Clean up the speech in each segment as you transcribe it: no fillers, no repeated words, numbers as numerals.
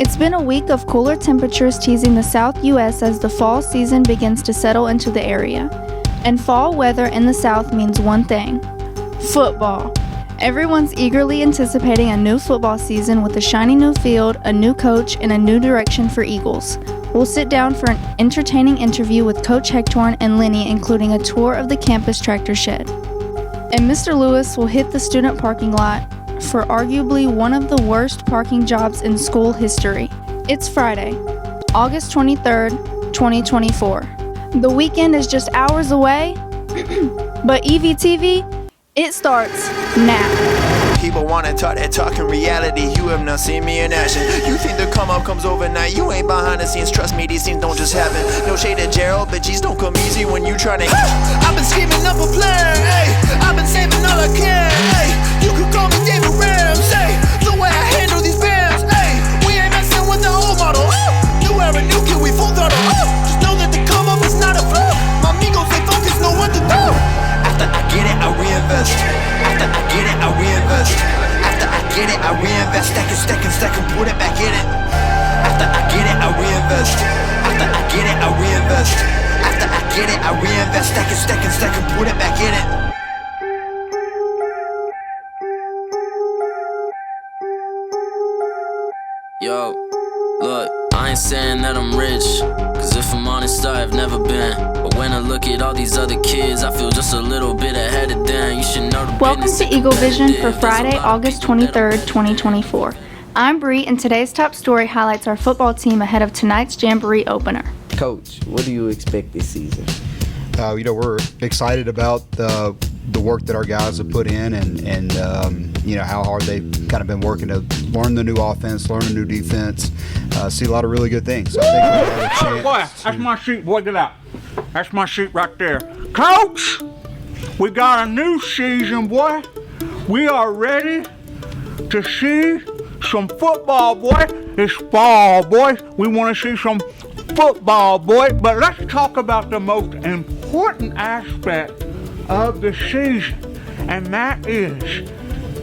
It's been a week of cooler temperatures teasing the South U.S. as the fall season begins to settle into the area. And fall weather in the South means one thing: football. Everyone's eagerly anticipating a new football season with a shiny new field, a new coach, and a new direction for Eagles. We'll sit down for an entertaining interview with Coach Hectorn and Lenny, including a tour of the campus tractor shed. And Mr. Lewis will hit the student parking lot for arguably one of the worst parking jobs in school history. It's Friday, August 23rd, 2024. The weekend is just hours away, but EVTV, it starts now. People wanna talk that talk in reality. You have not seen me in action. You think the come up comes overnight. You ain't behind the scenes. Trust me, these things don't just happen. No shade at Gerald, but G's don't come easy when you tryna. I've been scheming up a plan, ayy. I've been saving all I can, ayy. You could call me David Ramsey. The way I handle these bands, ayy. We ain't messing with the old model. New era, new kid, we full throttle. Just know that the come up is not a flaw. My amigos, they focus, know what to do. After I get it, I reinvest. After I get it, I reinvest. After I get it, I reinvest. Stack and put it back in it. After I get it, I reinvest. After I get it, I reinvest. After I get it, I reinvest. Stack and put it back in it. Yo, look, I ain't saying that I'm rich, cause if I'm honest, I've never been. But when I look at all these other kids, I feel just a little bit ahead of them. You should know the Welcome to Eagle Vision for Friday, August 23rd, 2024. I'm Bree, and today's top story highlights our football team ahead of tonight's Jamboree opener. Coach, what do you expect this season? We're excited about the work that our guys have put in and how hard they've kind of been working to learn the new offense, learn the new defense, see a lot of really good things. So I think we have a chance. Boy, that's my sheet, boy, get out. That's my sheet right there. Coach, we got a new season, boy. We are ready to see some football, boy. It's fall, boy. We want to see some football, boy. But let's talk about the most important aspect of the season, and that is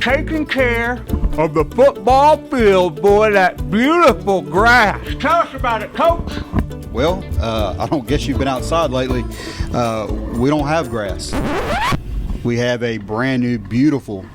taking care of the football field, boy, that beautiful grass. Tell us about it, Coach. Well, I don't guess you've been outside lately. We don't have grass. We have a brand new, beautiful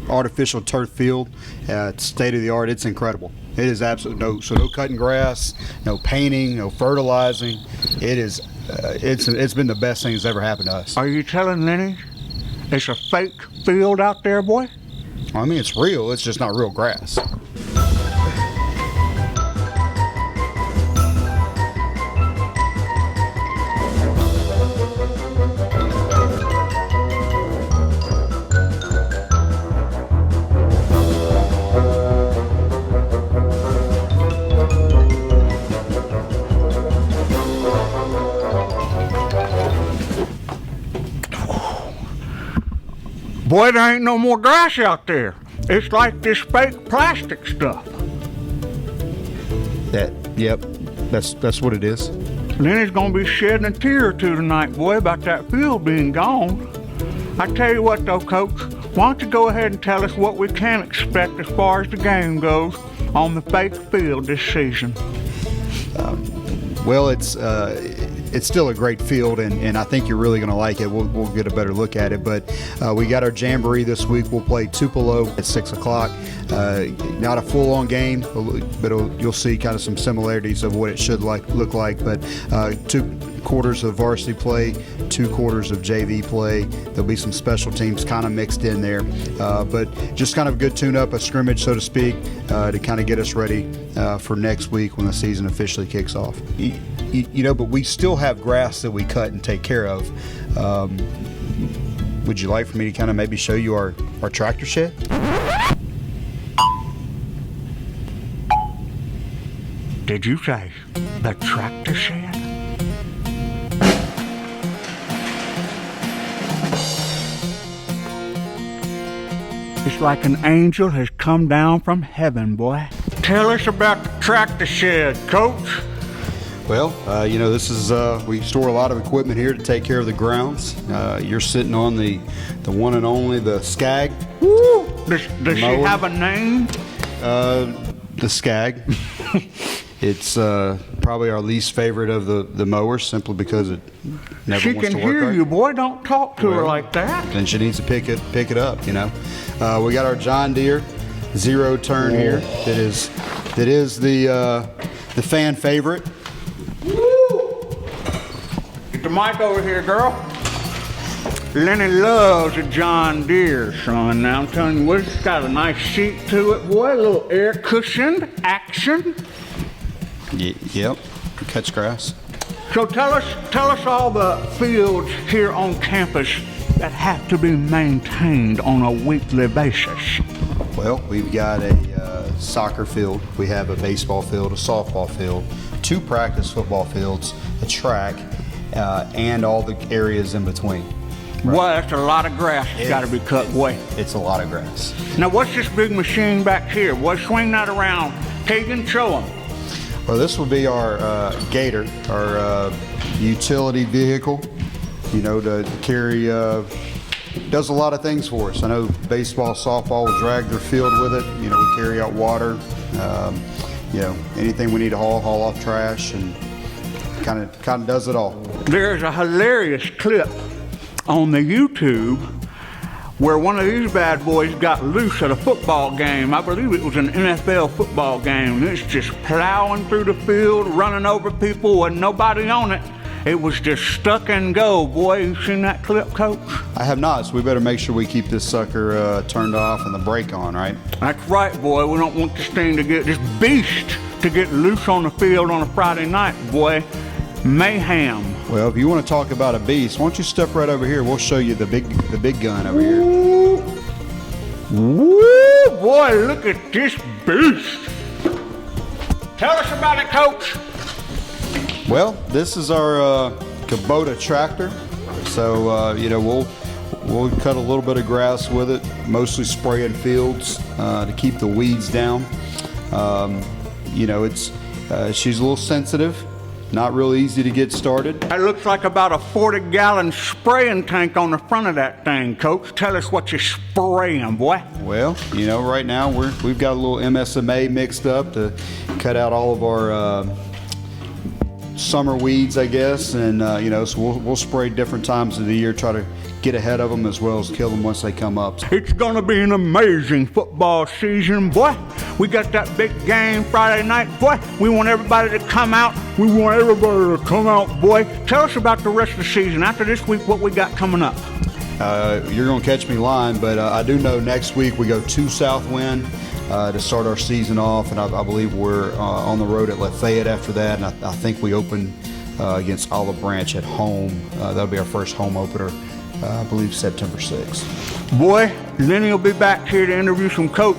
artificial turf field. It's state of the art. It's incredible. It is absolutely no cutting grass, no painting, no fertilizing. It's been the best thing that's ever happened to us. Are you telling Lenny it's a fake field out there, boy? I mean, it's real. It's just not real grass. Boy, there ain't no more grass out there. It's like this fake plastic stuff. That's what it is. Lenny's gonna be shedding a tear or two tonight, boy, about that field being gone. I tell you what though, Coach, why don't you go ahead and tell us what we can expect as far as the game goes on the fake field this season? Well, it's still a great field, and I think you're really going to like it. We'll get a better look at it. But we got our Jamboree this week. We'll play Tupelo at 6 o'clock. Not a full-on game, but you'll see kind of some similarities of what it should look like. But 2 quarters of varsity play, 2 quarters of JV play. There'll be some special teams kind of mixed in there. But just kind of a good tune-up, a scrimmage, so to speak, to kind of get us ready for next week when the season officially kicks off. But we still have grass that we cut and take care of. Would you like for me to kind of maybe show you our tractor shed? Did you say the tractor shed? It's like an angel has come down from heaven, boy. Tell us about the tractor shed, Coach. Well, this is, we store a lot of equipment here to take care of the grounds. You're sitting on the one and only, the Skag. Woo! Does she have a name? the Skag. It's probably our least favorite of the mowers, simply because it never She wants can to work hear right. you, boy. Don't talk to her Well, like that. Then she needs to pick it up, you know. We got our John Deere zero turn here. That is the fan favorite. Get the mic over here, girl. Lenny loves a John Deere, son. Now I'm telling you what, it's got a nice seat to it, boy. A little air cushioned action. Yep. Cuts grass. So tell us all the fields here on campus that have to be maintained on a weekly basis. Well, we've got a soccer field. We have a baseball field, a softball field, 2 practice football fields, a track, and all the areas in between. Boy, that's a lot of grass that's got to be cut away. It's a lot of grass. Now, what's this big machine back here? Boy, swing that around. Tegan, show them. Well, this will be our Gator, our utility vehicle, you know, to carry, does a lot of things for us. I know baseball, softball will drag their field with it. You know, we carry out water, you know, anything we need to haul off trash, and kind of does it all. There's a hilarious clip on the YouTube where one of these bad boys got loose at a football game. I believe it was an NFL football game. It's just plowing through the field, running over people, and nobody on it. It was just stuck and go. Boy, you seen that clip, Coach? I have not, so we better make sure we keep this sucker turned off and the brake on, right? That's right, boy. We don't want this beast to get loose on the field on a Friday night, boy. Mayhem. Well, if you want to talk about a beast, why don't you step right over here? We'll show you the big gun over here. Woo, boy, look at this beast. Tell us about it, Coach. Well, this is our Kubota tractor. So, you know, we'll cut a little bit of grass with it, mostly spraying fields to keep the weeds down. You know, she's a little sensitive. Not real easy to get started. That looks like about a 40-gallon spraying tank on the front of that thing, Coach. Tell us what you're spraying, boy. Well, you know, right now we've got a little MSMA mixed up to cut out all of our summer weeds, I guess, and you know, so we'll spray different times of the year, try to get ahead of them as well as kill them once they come up. It's gonna be an amazing football season, boy. We got that big game Friday night, boy. We want everybody to come out. Boy. Tell us about the rest of the season. After this week, what we got coming up. You're gonna catch me lying, but I do know next week we go to Southwind to start our season off, and I believe we're on the road at Lafayette after that, and I think we open against Olive Branch at home. That'll be our first home opener. I believe September 6th. Boy, Lenny will be back here to interview some Coach.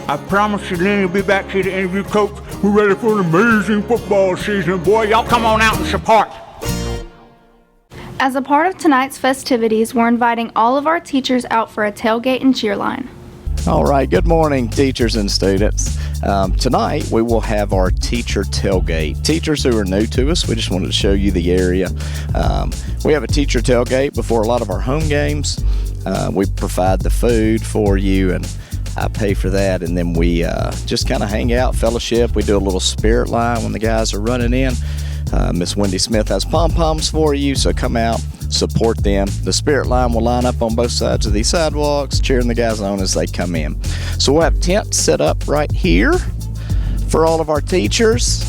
I promise you, Lenny will be back here to interview Coach. We're ready for an amazing football season. Boy, y'all come on out and support. As a part of tonight's festivities, we're inviting all of our teachers out for a tailgate and cheer line. All right, good morning, teachers and students. Tonight we will have our teacher tailgate. Teachers who are new to us, we just wanted to show you the area. We have a teacher tailgate before a lot of our home games. We provide the food for you, and I pay for that, and then we just kind of hang out, fellowship. We do a little spirit line when the guys are running in. Miss Wendy Smith has pom-poms for you, so come out, support them. The spirit line will line up on both sides of these sidewalks, cheering the guys on as they come in. So we'll have tents set up right here for all of our teachers.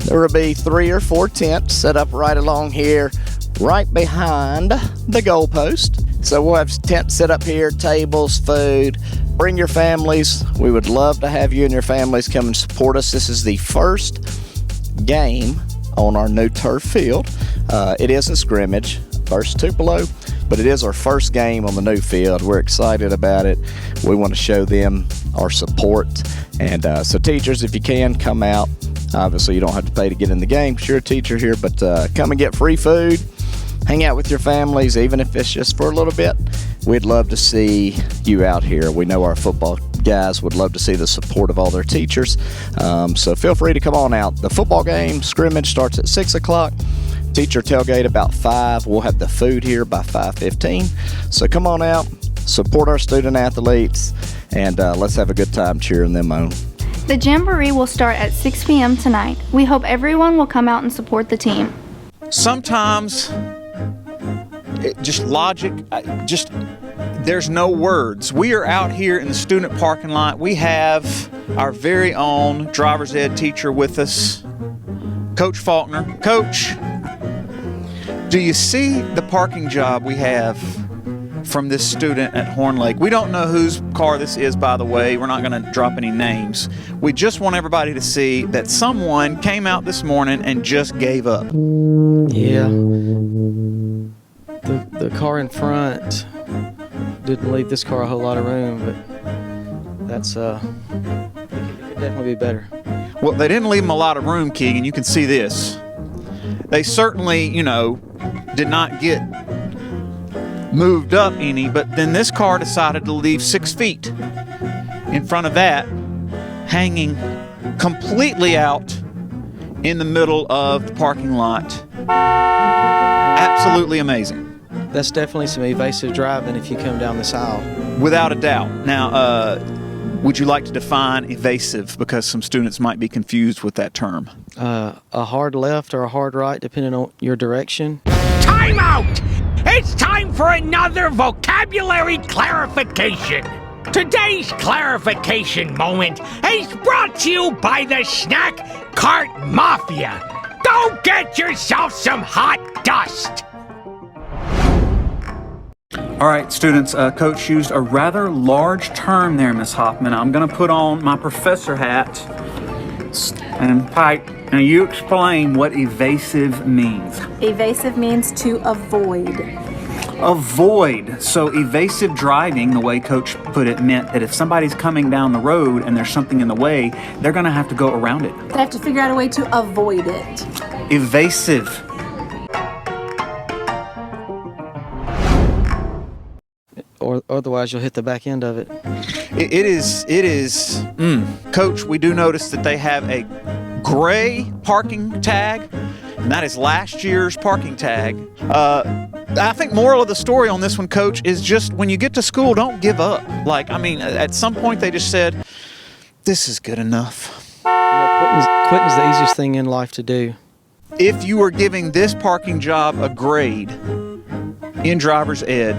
There will be 3 or 4 tents set up right along here, right behind the goalpost. So we'll have tents set up here, tables, food. Bring your families. We would love to have you and your families come and support us. This is the first game on our new turf field. It is a scrimmage, first Tupelo, but it is our first game on the new field. We're excited about it. We want to show them our support. And so teachers, if you can, come out. Obviously, you don't have to pay to get in the game because you're a teacher here, but come and get free food. Hang out with your families, even if it's just for a little bit. We'd love to see you out here. We know our football guys would love to see the support of all their teachers. So feel free to come on out. The football game scrimmage starts at 6 o'clock. Teacher tailgate about 5. We'll have the food here by 5:15. So come on out, support our student athletes, and let's have a good time cheering them on. The Jamboree will start at 6 p.m. tonight. We hope everyone will come out and support the team. Sometimes, there's no words. We are out here in the student parking lot. We have our very own driver's ed teacher with us, Coach Faulkner. Coach, do you see the parking job we have from this student at Horn Lake? We don't know whose car this is, by the way. We're not going to drop any names. We just want everybody to see that someone came out this morning and just gave up. Yeah. The car in front didn't leave this car a whole lot of room, but that's it could definitely be better. Well, they didn't leave him a lot of room, Keegan. You can see this. They certainly, did not get moved up any, but then this car decided to leave 6 feet in front of that, hanging completely out in the middle of the parking lot. Absolutely amazing. That's definitely some evasive driving if you come down this aisle. Without a doubt. Now, would you like to define evasive, because some students might be confused with that term? A hard left or a hard right, depending on your direction. Time out! It's time for another vocabulary clarification. Today's clarification moment is brought to you by the Snack Cart Mafia. Go get yourself some hot dust. All right, students, Coach used a rather large term there, Miss Hoffman. I'm going to put on my professor hat and Pike. Now you explain what evasive means. Evasive means to avoid. Avoid. So evasive driving, the way Coach put it, meant that if somebody's coming down the road and there's something in the way, they're going to have to go around it. They have to figure out a way to avoid it. Evasive. Or otherwise you'll hit the back end of it. It is. Coach, we do notice that they have a gray parking tag, and that is last year's parking tag. I think moral of the story on this one, Coach, is just when you get to school, don't give up. At some point they just said, this is good enough. Quitting's the easiest thing in life to do. If you were giving this parking job a grade in driver's ed,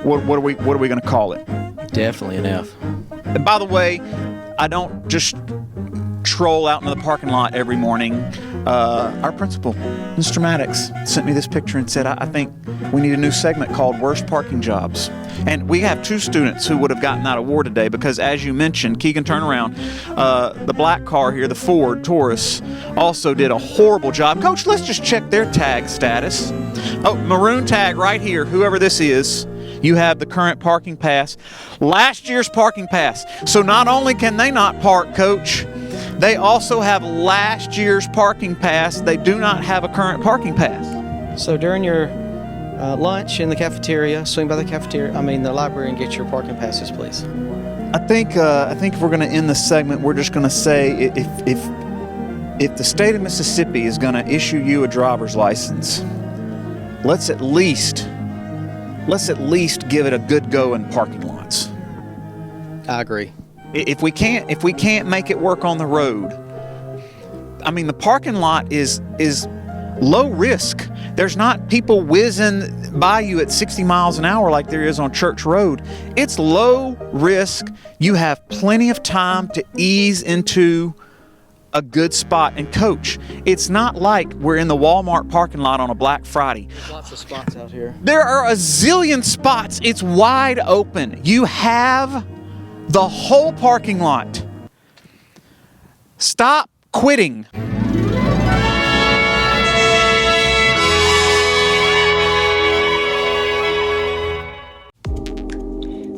what are we going to call it? Definitely an F. And by the way, I don't just troll out into the parking lot every morning. Our principal, Mr. Maddox, sent me this picture and said, I think we need a new segment called Worst Parking Jobs. And we have 2 students who would have gotten that award today because, as you mentioned, Keegan, turn around, the black car here, the Ford Taurus, also did a horrible job. Coach, let's just check their tag status. Oh, maroon tag right here, whoever this is. You have the current parking pass. Last year's parking pass. So not only can they not park, Coach, they also have last year's parking pass. They do not have a current parking pass. So during your lunch in the cafeteria, swing by the library and get your parking passes, please. I think we're going to end the segment. We're just going to say if the state of Mississippi is going to issue you a driver's license, let's at least give it a good go in parking lots. I agree. If we can't make it work on the road, the parking lot is low risk. There's not people whizzing by you at 60 miles an hour like there is on Church Road. It's low risk. You have plenty of time to ease into a good spot. And Coach, it's not like we're in the Walmart parking lot on a Black Friday. Lots of spots out here. There are a zillion spots. It's wide open. You have the whole parking lot. Stop quitting.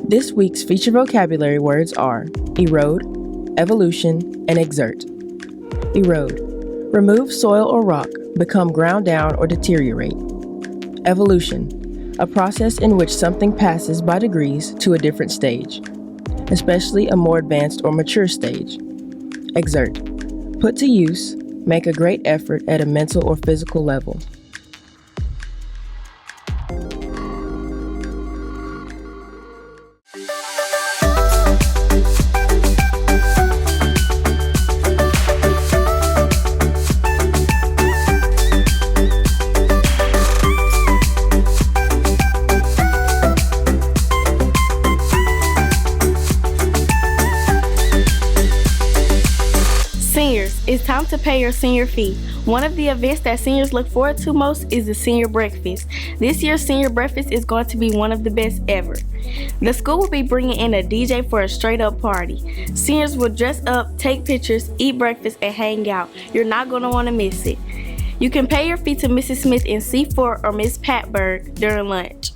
This week's feature vocabulary words are erode, evolution, and exert. Erode. Remove soil or rock, become ground down or deteriorate. Evolution. A process in which something passes by degrees to a different stage, especially a more advanced or mature stage. Exert. Put to use, make a great effort at a mental or physical level. time to pay your senior fee. One of the events that seniors look forward to most is the senior breakfast. This year's senior breakfast is going to be one of the best ever. The school will be bringing in a DJ for a straight up party. Seniors will dress up, take pictures, eat breakfast, and hang out. You're not going to want to miss it. You can pay your fee to Mrs. Smith in C4 or Miss Patberg during lunch.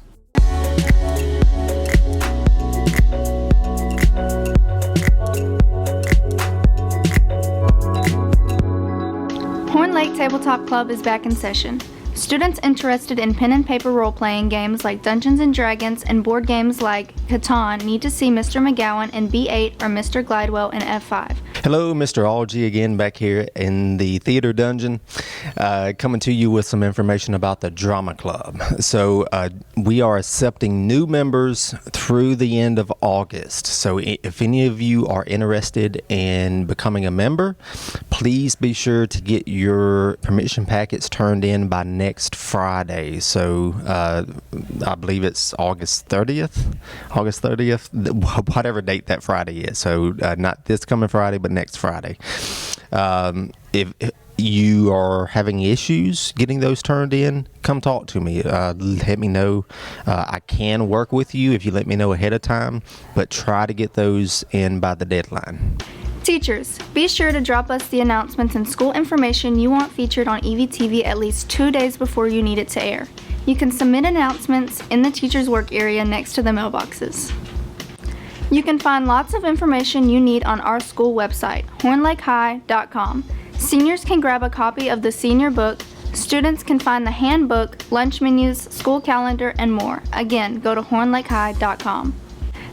Horn Lake Tabletop Club is back in session. Students interested in pen and paper role-playing games like Dungeons & Dragons and board games like Catan need to see Mr. McGowan in B8 or Mr. Glidewell in F5. Hello, Mr. Algie again back here in the Theater Dungeon, coming to you with some information about the Drama Club. So we are accepting new members through the end of August. So if any of you are interested in becoming a member, please be sure to get your permission packets turned in by next Friday. So I believe it's August 30th, whatever date that Friday is. So not this coming Friday, but next Friday. If you are having issues getting those turned in, come talk to me. Let me know. I can work with you if you let me know ahead of time, but try to get those in by the deadline. Teachers, be sure to drop us the announcements and school information you want featured on EVTV at least 2 days before you need it to air. You can submit announcements in the teacher's work area next to the mailboxes. You can find lots of information you need on our school website, hornlakehigh.com. Seniors can grab a copy of the senior book, students can find the handbook, lunch menus, school calendar, and more. Again, go to hornlakehigh.com.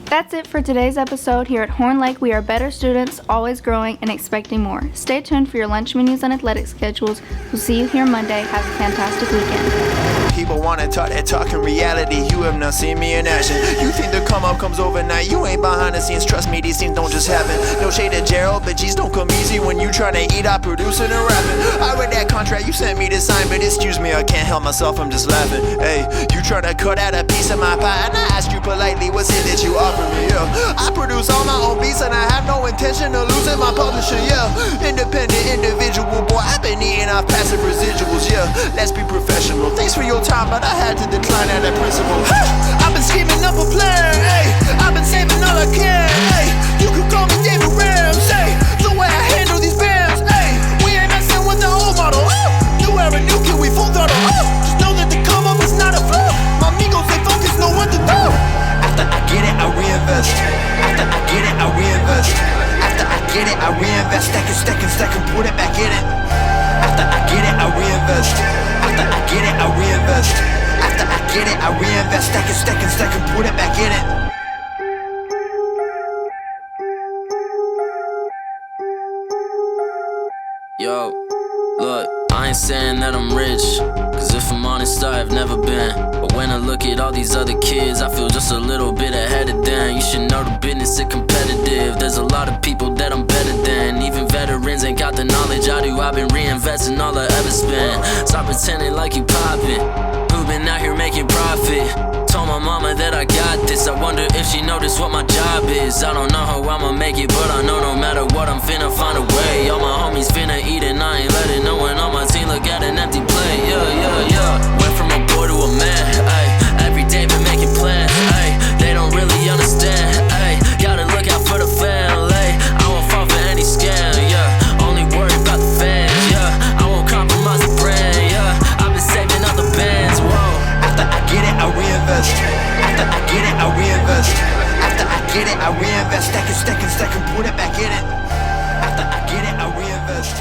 That's it for today's episode. Here at Horn Lake, we are better students, always growing and expecting more. Stay tuned for your lunch menus and athletic schedules. We'll see you here Monday. Have a fantastic weekend. People wanna talk that talk in reality. You have not seen me in action. You think the come up comes overnight. You ain't behind the scenes. Trust me, these things don't just happen. No shade at Gerald, but G's don't come easy when you tryna eat out producing and rapping. I read that contract you sent me to sign, but excuse me, I can't help myself, I'm just laughing. Hey, you tryna cut out a piece of my pie, and I asked you politely, what's it that you offer me? Yeah, I produce all my own beats, and I have no intention of losing my publisher. Yeah, independent individual, boy, I've been eating off passive residuals. Yeah, let's be professional. Thanks for your time, but I had to decline at that principle. I've been scheming up a plan, hey. I've been saving all I can, hey. You could call me David Ramsey. The way I handle these bands, hey. We ain't messing with the old model. New era, new kid, we full throttle. Just know that the come up is not a flaw. My amigos, they focus, know what to do. After I get it, I reinvest. After I get it, I reinvest. After I get it, I reinvest. Stack and put it back in it. After I get it, I reinvest. After I get it, I reinvest. After I get it, I reinvest. Stack and put it back in it. Yo, look, I ain't saying that I'm rich, cause if I'm honest, I've never been. But when I look at all these other kids, I feel just a little bit ahead of them. You should know the business is competitive. There's a lot of people that I'm better than. Even veterans ain't got the knowledge I do. I've been reinvesting all I ever spent. Stop pretending like you poppin'. Who been out here making profit? Told my mama that I got this. I wonder if she noticed what my job is. I don't know how I'ma make it, but I know no matter what, I'm finna find a way. All my homies finna eat and I ain't letting no one on my team look at an empty plate. Yeah. Went from a boy to a man, ayy. Every day been making plans, ayy. They don't really understand, ayy. Gotta look out for the family. I won't fall for any scam, yeah. Only worry about the fans, yeah. I won't compromise the brand, yeah. I've been saving up the bands, whoa. After I get it, I reinvest. After I get it, I reinvest. After I get it, I reinvest. Stack and put it back in it. After I get it, I reinvest.